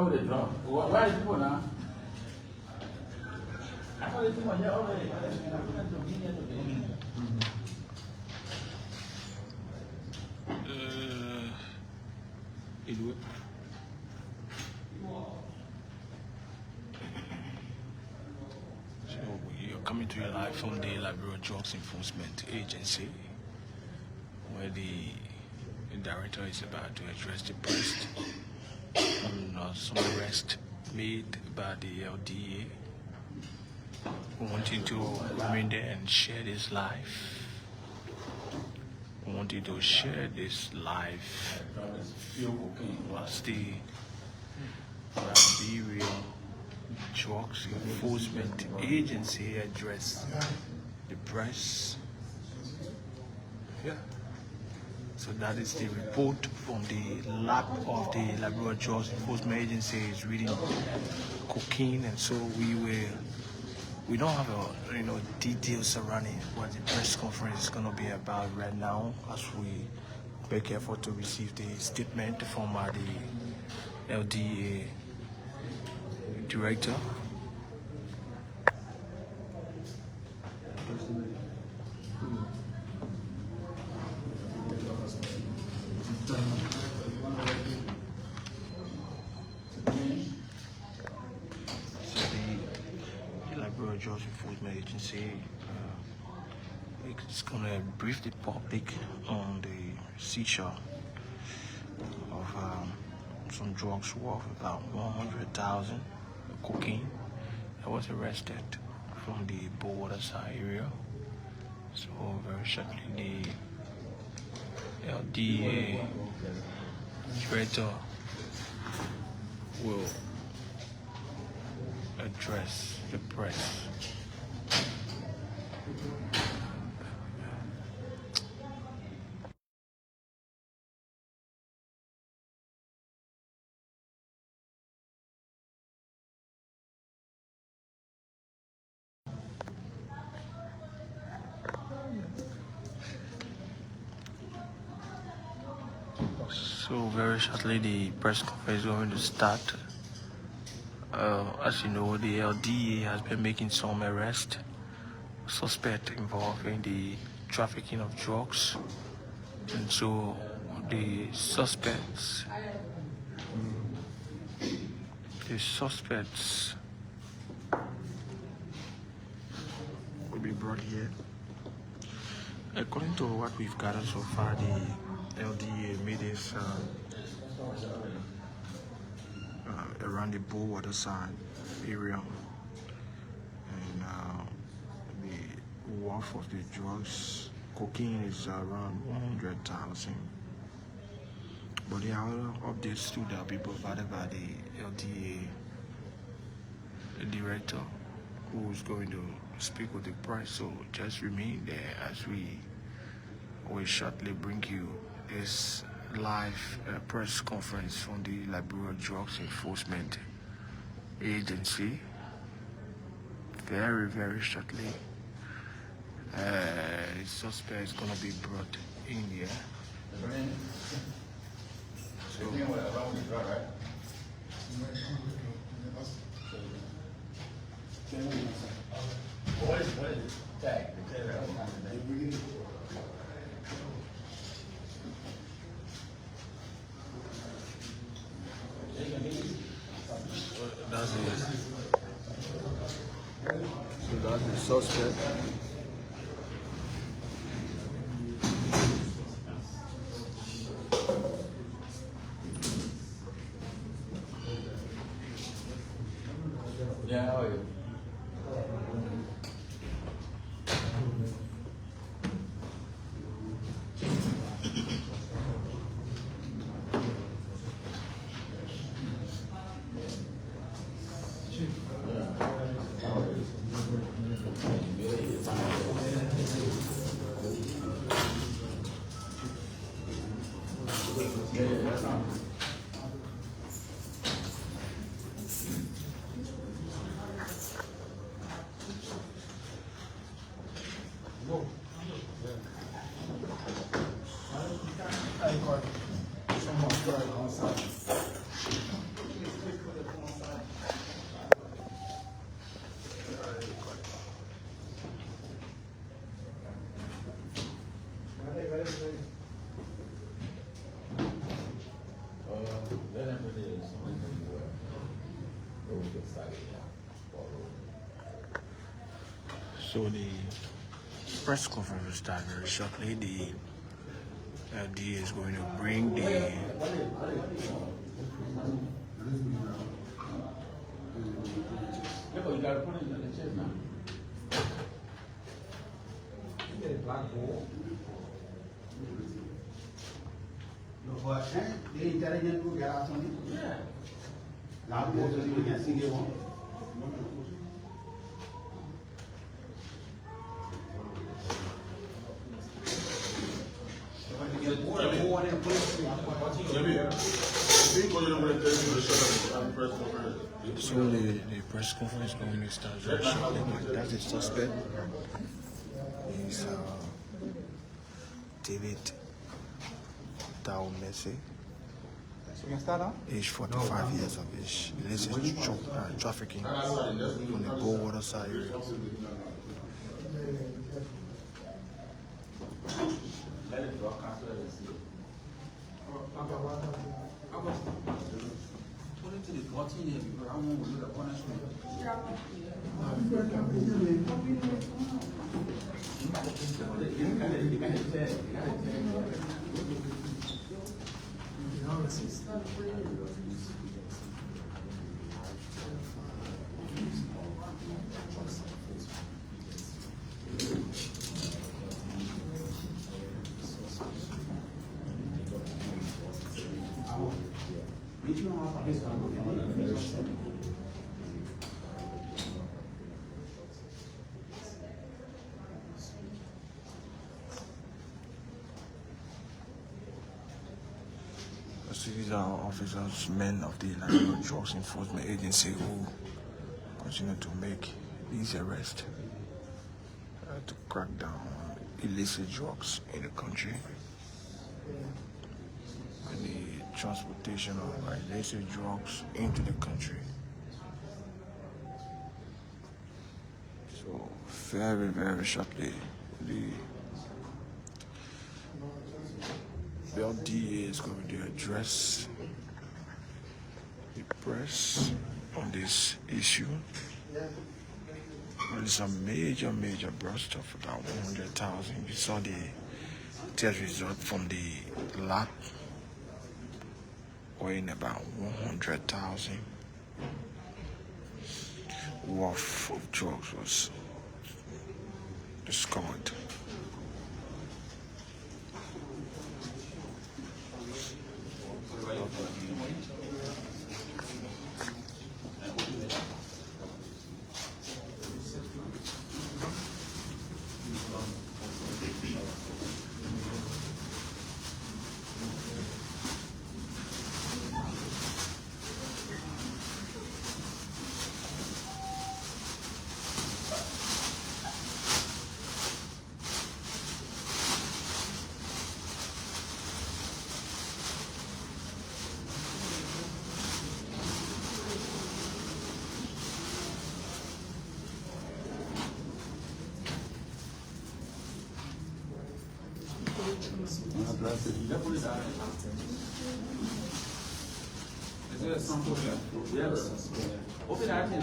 with the drum. Where is people now? I thought people here already. So you're coming to you live from the Liberia Drug Enforcement Agency, where the director is about to address the press on some arrest made by the LDEA. We want you to remain there and share this live. We want you to share this live as the Liberia Drug Enforcement Agency address the press. Yeah. So that is the report from the lab of the Liberia Drug Enforcement Agency. Is reading cocaine, and so we don't have details surrounding what the press conference is going to be about right now, as we make effort to receive the statement from the LDEA director. Drug Enforcement Agency is going to brief the public on the seizure of some drugs worth about 100,000 cocaine that was arrested from the border side area. So very shortly the LDEA director will address the press. So very shortly the press conference is going to start. As you know, the LDEA has been making some arrests, suspect involved in the trafficking of drugs, and so the suspects will be brought here. According to what we've gathered so far, the LDEA made this around the Bullwater side area, and the worth of the drugs, cocaine, is around 100,000. But there are other updates too that will be provided by the LDEA director, who is going to speak with the press. So just remain there as we will shortly bring you this live press conference from the Liberia Drug Enforcement Agency. Very, very shortly, the suspect is going to be brought in here. So, what is it? Tag. that's it. So that's the suspect. Yeah, how are you? So the press conference will start very shortly. The LDEA is going to bring the You gotta put it in the chest now. The intelligent will get out something. Yeah. Now, you can see they won't. So the press conference is going to start very shortly. That's the suspect. He's David Messi. Age 45 years of age. Illicit trafficking from the Goldwater side area. Let it drop after the sea. Put it to the 14 years because I won't do the punishment. So these are officers, men of the Liberia Drug Enforcement Agency who continue to make these arrests to crack down on illicit drugs in the country and the transportation of illicit drugs into the country. So very, very shortly, the LDEA is going to address the press on this issue. Well, it's a major burst of about 100,000. You saw the test result from the lab, weighing about 100,000 worth of drugs was discovered. Is there a sample there? Yes. Open that thing.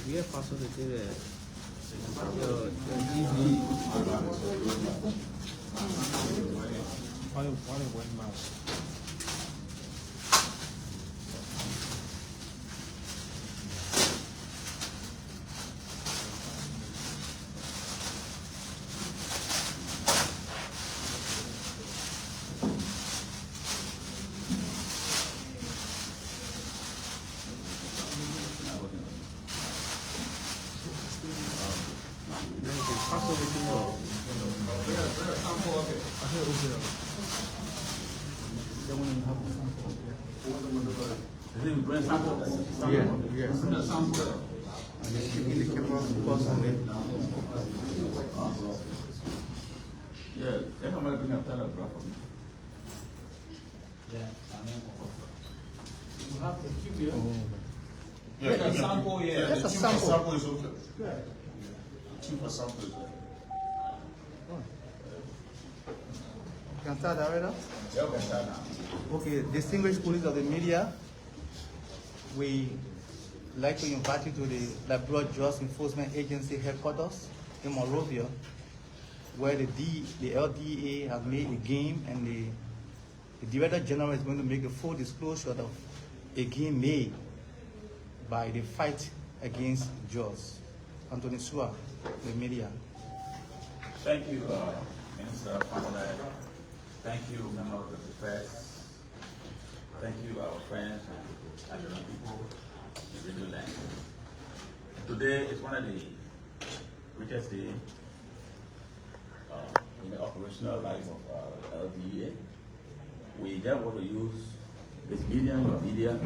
Dia passou de ter olha o bom mouse. Bring sample. Yeah. And they keep in the camera focus on it. Yeah, that's how bring up telegraph for me. Yeah, You have to keep your. yeah, a sample, yeah. Just a sample. Sample is okay. Yeah. 2% sample is okay. Can start that right now? Yeah, okay, start now. Okay, distinguished police of the media, we like to invite you to the Liberia Drug Enforcement Agency headquarters in Monrovia, where the LDEA has made a game, and the Director General is going to make a full disclosure of a game made by the fight against drugs. Anthony Sua, the media. Thank you, Minister Pamela. Thank you, members of the press. Thank you, our friends and Nigerian people in Radio Land. Today is one of the richest days in the operational life of LDEA. We just want to use this medium of media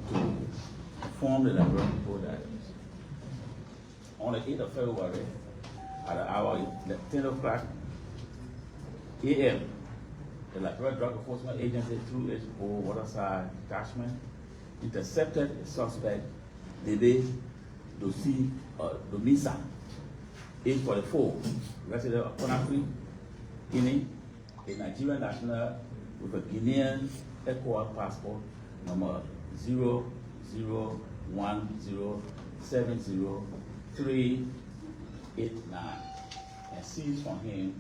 to inform the Liberian people that on the 8th of February, at the hour 10 o'clock a.m., the Liberia Drug Enforcement Agency through its Waterside Detachment intercepted a suspect, Dede Domisa, age 44, resident of Conakry, Guinea, a Nigerian national with a Guinean ECOWAS passport number 001070389, and seized from him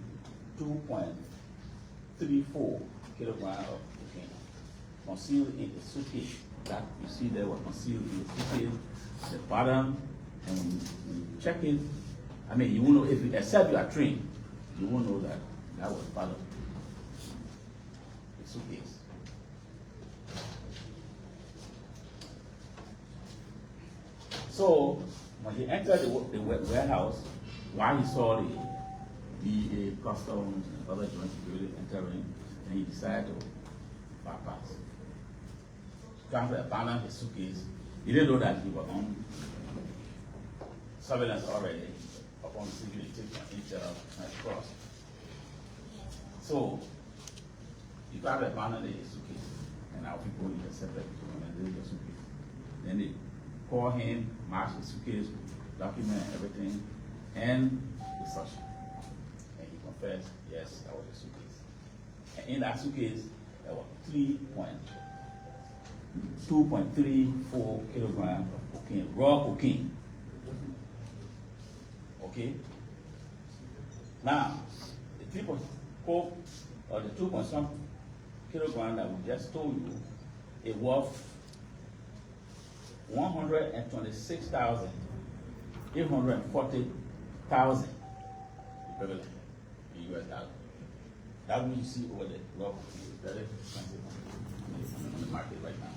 2.34 kilograms of cocaine concealed in the suitcase. That you see there was concealed in the suitcase, the bottom, and when you check it, I mean, you won't know, if you, except you are trained, you won't know that that was part of the suitcase. So, when he entered the warehouse, while he saw the DEA, customs, and other joint security entering, and he decided to bypass. Trying to abandon his suitcase. He didn't know that he was on surveillance already upon security from each and across. So, he tried to abandon his suitcase, and our people intercepted him and they the suitcase. Then they called him, marked his suitcase, document everything, and they searched him. And he confessed, yes, that was the suitcase. And in that suitcase, there was 2.34 kilograms of cocaine, raw cocaine. Okay? Now, the 3 coke, or the 2 point some kilogram that we just told you, it worth $126,840,000 equivalent in US dollars. That what you see over the raw cocaine is very expensive on the market right now.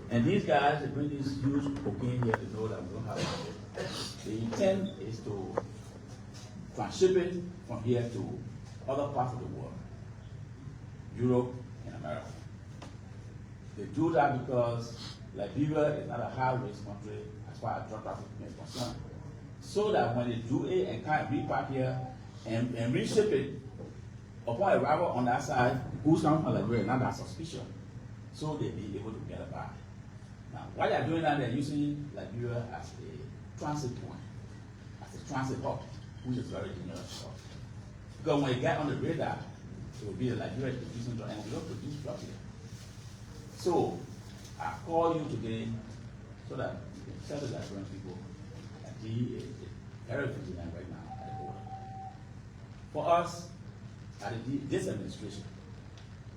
And these guys, they bring this huge cocaine here to know that we don't have it. The intent is to transship it from here to other parts of the world, Europe and America. They do that because Liberia is not a high-risk country as far as drug trafficking is concerned. So that when they do it and kind of repack here and reship it, upon arrival on that side, who's coming from Liberia, not that suspicion. So they'll be able to get it back. Now, while they're doing that, they're using Liberia as a transit point, as a transit hub, which is very dangerous. Because when you get on the radar, it will be Liberia producing drug, and we don't produce drug here. So, I call you today so that you can tell the Liberian people that DEA is very vigilant right now at the border. For us, at this administration,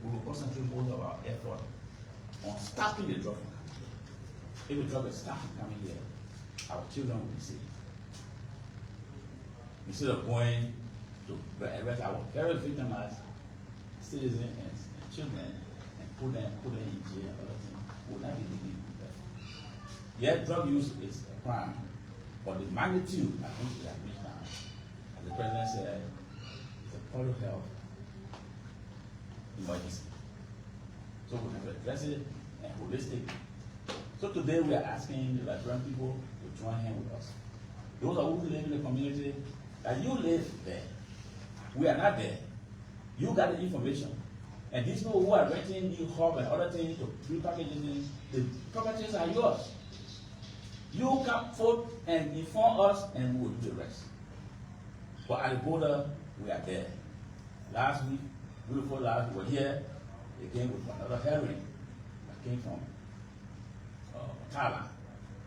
we will concentrate most of our effort on stopping the drug from coming. If the drug is stopped from coming here, our children will be safe. Instead of going to arrest our very victimized citizens and children and put them in jail and other things, we will not be living with that. Yet drug use is a crime, but the magnitude at which we have reached now, as the president said, is a public health emergency. So we have to address it and holistic. So today we are asking the Liberian people to join hands with us. Those are who live in the community, that you live there. We are not there. You got the information. And these people who are renting the hub and other things to repackage things, the properties are yours. You come forth and inform us and we will do the rest. But at the border, we are there. Last week, before last, we were here. They came with another hearing that came from Thailand.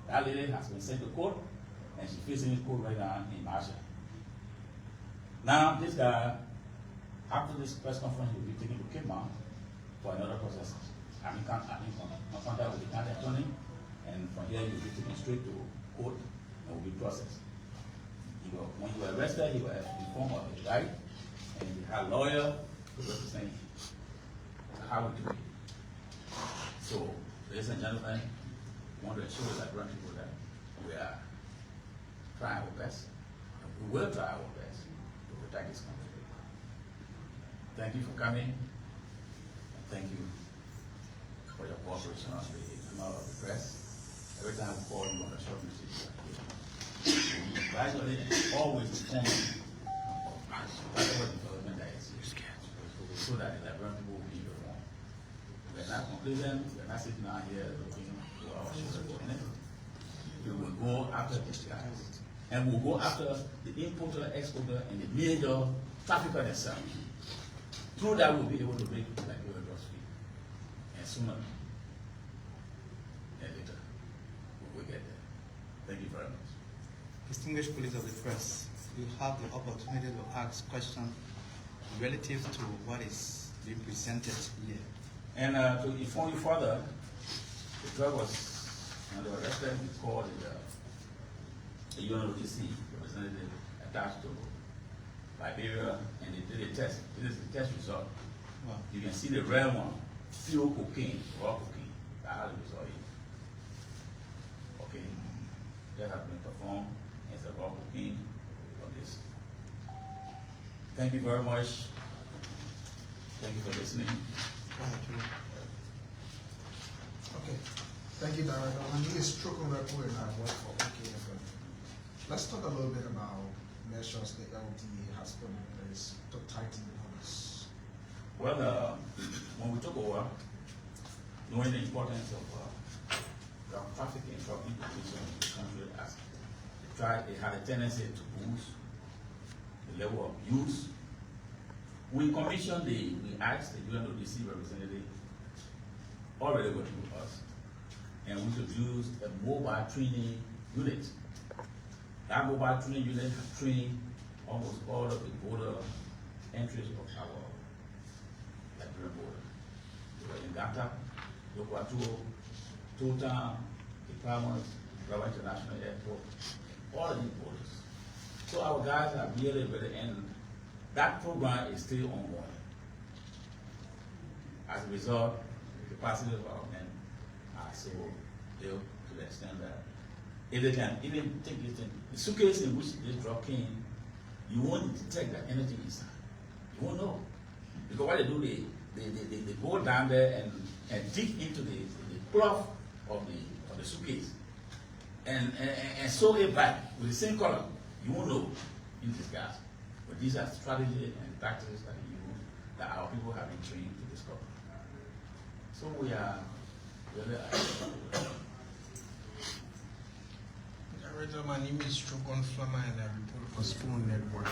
That lady has been sent to court and she's facing court right now in Marshall. Now, this guy, after this press conference, will be taken to Cape Mount for another process. I'm in contact with the county attorney, and from here, he'll be taken straight to court and will be processed. When you were arrested, he was informed of his right, and he had a lawyer to represent how we do it. So, ladies and gentlemen, we want to assure the Liberian people that we are trying our best, and we will try our best to protect this country. Thank you for coming, and thank you for your cooperation on the amount of the press. Every time we call you on a short message, gradually and always inform whatever development that is, so that the Liberian people will be informed. We're not complacent, we're not sitting out here looking to our shoulder. We will go after these guys. And we'll go after the importer, exporter, and the major trafficker themselves. Through that, we'll be able to make Liberia drug free. And sooner and later, we will get there. Thank you very much. Distinguished police of the press, you have the opportunity to ask questions relative to what is being presented here. And to inform you further, the drug was arrested before the UNODC representative attached to Liberia, and they did a test. This is the test result. Wow. You can see the red one, pure cocaine, raw cocaine. That's how the result is. Okay. That has been performed as a raw cocaine for this. Thank you very much. Thank you for listening. Okay, thank you, Director. My name is Trukun Repu and I work for OKFM. Let's talk a little bit about measures the LDEA has put in place to tighten police. Well, when we took over, knowing the importance of drug trafficking, drug importation in the country, as it had a tendency to boost the level of use. We commissioned we asked the UNODC representative already working with us, and we introduced a mobile training unit. That mobile training unit has trained almost all of the border entries of our Liberian border. They were in Gata, Yokwatuo, Totown, Ipamas, Brava International Airport, all of these borders. So our guys are really, and that program is still ongoing. As a result, the capacity of our men are so built to the extent that if they can even take it in the suitcase in which this drug came, you won't detect that anything inside. You won't know. Because what they do, they go down there and dig into the cloth of the suitcase and sew it back with the same color. You won't know in this gas. But these are strategies and tactics that we use that our people have been trained to discover. So we are really Director, my name is Trukun Flama and I report for Spoon Network.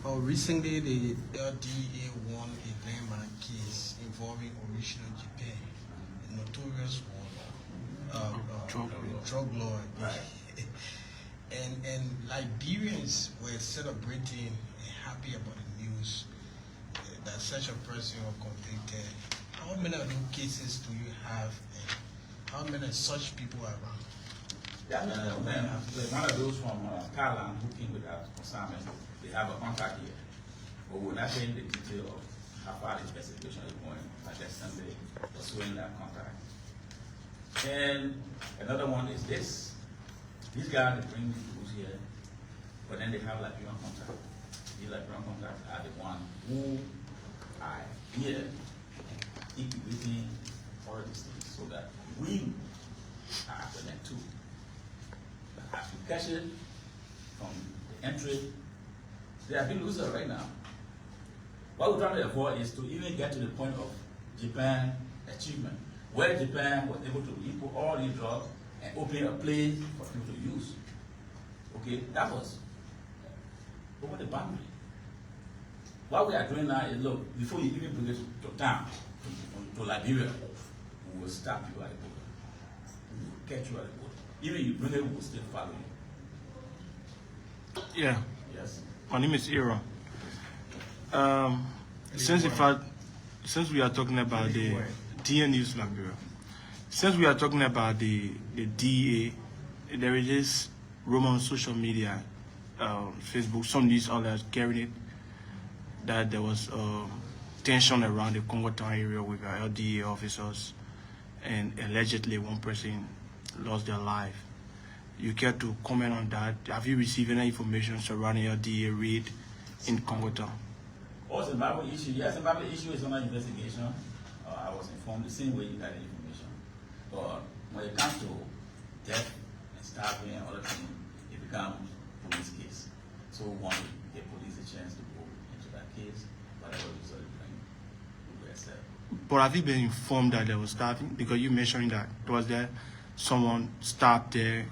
Recently, the LDEA won a landmark case involving original Japan, a notorious drug lord. And Liberians were celebrating and happy about the news that such a person was convicted. How many of those cases do you have, and how many such people are around? Yeah, one of those from Thailand who came with that consignment, they have a contact here. But we're not saying the detail of how far the investigation is going, like that Sunday, pursuing that contact. And another one is this. These guys, they bring these tools here, but then they have Liberian contact. These Liberian contacts are the one who are here incubating all these things so that we are after them too. catch it from the entry. They are being losers right now. What we're trying to avoid is to even get to the point of Japan achievement, where Japan was able to import all these drugs and open a place for people to use. Okay, that was over the boundary. What we are doing now is, look, before you even bring it to town, to Liberia, we will stop you at the border. We will catch you at the border. Even if you bring it, we will still follow you. Yeah. Yes. My name is Aaron. Since we are talking about the DEA News Liberia, since we are talking about the DEA, there is this rumor on social media, Facebook, some news outlets carrying it, that there was tension around the Congo Town area with LDEA officers, and allegedly one person lost their life. You care to comment on that? Have you received any information surrounding LDEA raid in Congo Town? Oh, Zimbabwe issue. Yes, Zimbabwe issue is under investigation. I was informed the same way you got the information. But when it comes to death and starving and other things, it becomes a police case. So we want to give police a chance to go into that case, whatever result it brings, we will accept. But have you been informed that there was starving? Because you mentioned that was there someone stopped there.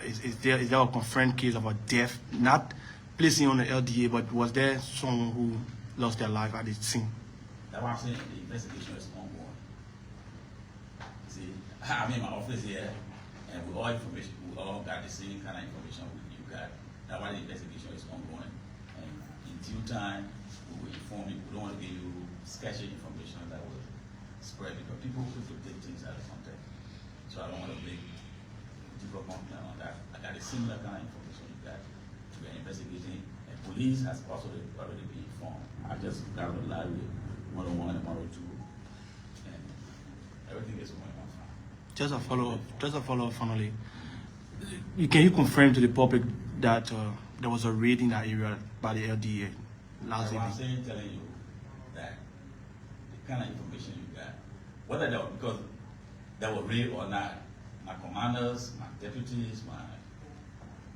Is there a confirmed case of a death, not placing on the LDA, but was there someone who lost their life at the scene? That's why I'm saying the investigation is ongoing. See, I'm in my office here, and we all got the same kind of information you got. That's why the investigation is ongoing. And in due time, we will inform you. We don't want to give you sketchy information that will spread, because people quick to take things out of context. So I don't want to make different comment on that. I got a similar kind of information you got. We are investigating, and police has also already been informed. I just got a live 101 and 102, and everything is going on fine. Just a follow-up finally. Can you confirm to the public that there was a raid in that area by the LDA last I'm evening? telling you that the kind of information you got, whether that was because there were raid or not, my commanders, my deputies, my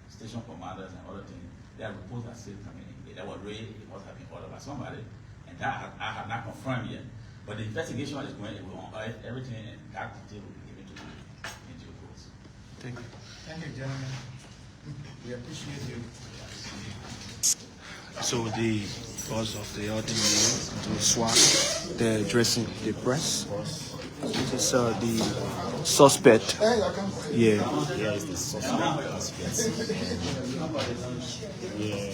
station commanders and other things, their reports are still coming in. There were raid, it must have been ordered by somebody, and that I have not confirmed yet. But the investigation is going on, everything, and that detail will be given to you in due course. Thank you. Thank you, gentlemen. We appreciate you. So the boss of the LDEA, the SWAT, they're addressing the press. This is the suspect. Yeah. Yeah, it's the suspect. Yeah,